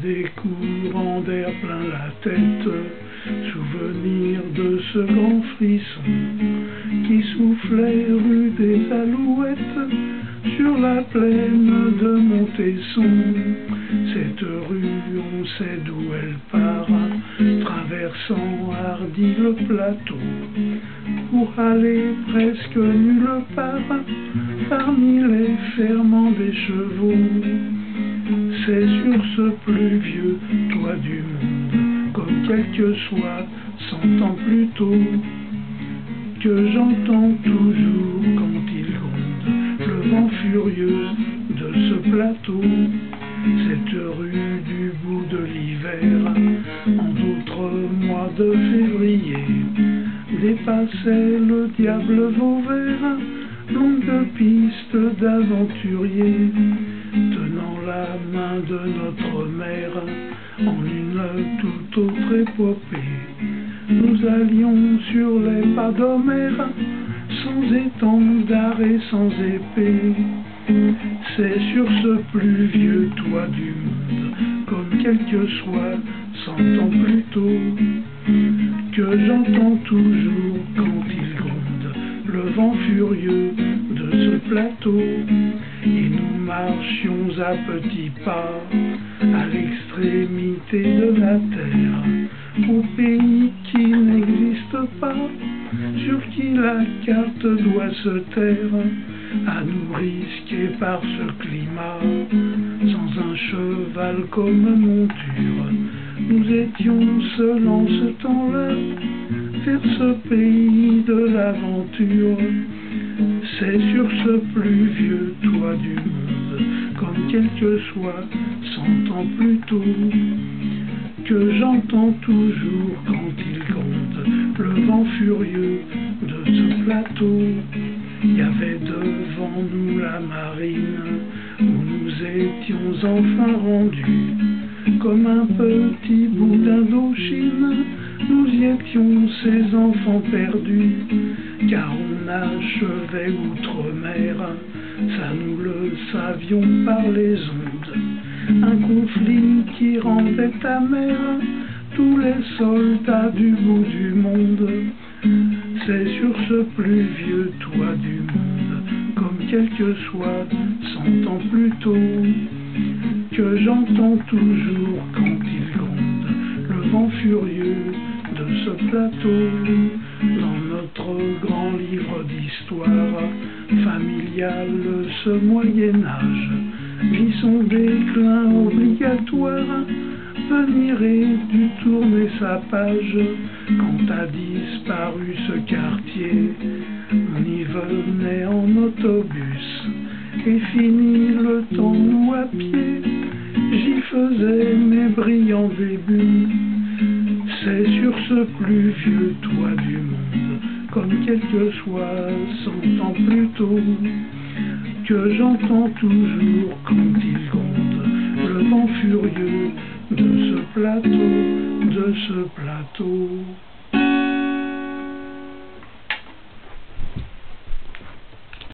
des courants d'air plein la tête, souvenir de ce grand frisson qui soufflait rue des Alouettes sur la plaine de Montesson. Cette rue, on sait d'où elle part, traversant hardi le plateau, pour aller presque nulle part, parmi les ferments des chevaux. C'est sur ce plus vieux toit du monde, comme quel que soit 100 ans plus tôt, que j'entends toujours quand il gronde le vent furieux de ce plateau. Cette rue du bout de l'hiver, en d'autres mois de février, dépassait le diable Vauvert, longue piste d'aventuriers, tenant la main de notre mère en une toute autre épopée. Nous allions sur les pas d'Homère, sans étendard et sans épée. C'est sur ce plus vieux toit du monde, comme quel que soit 100 ans plus tôt, que j'entends toujours quand il gronde le vent furieux de ce plateau. Et nous marchions à petits pas à l'extrémité de la terre, au pays qui n'existe pas, sur qui la carte doit se taire, à nous risquer par ce climat, sans un cheval comme monture. Nous étions seuls en ce temps-là, vers ce pays de l'aventure. C'est sur ce plus vieux toit du monde, comme quel que soit 100 ans plus tôt, que j'entends toujours quand il gronde le vent furieux de ce plateau. Il y avait devant nous la marine, où nous étions enfin rendus, comme un petit bout d'Indochine. Nous y étions ces enfants perdus, car on achevait outre-mer, ça nous le savions par les ondes, un conflit qui rendait amer tous les soldats du bout du monde. C'est sur ce plus vieux toit du monde, comme quel que soit 100 ans plus tôt, que j'entends toujours quand il gronde le vent furieux de ce plateau. Dans notre grand livre d'histoire familiale, ce Moyen-Âge vit son déclin obligatoire. Venir et dû tourner sa page quand a disparu ce quartier. On y venait en autobus et fini le temps nous à pied. J'y faisais mes brillants débuts. C'est sur ce plus vieux toit du monde, comme quel que soit 100 ans plus tôt, que j'entends toujours quand il gronde le vent furieux de ce plateau, de ce plateau.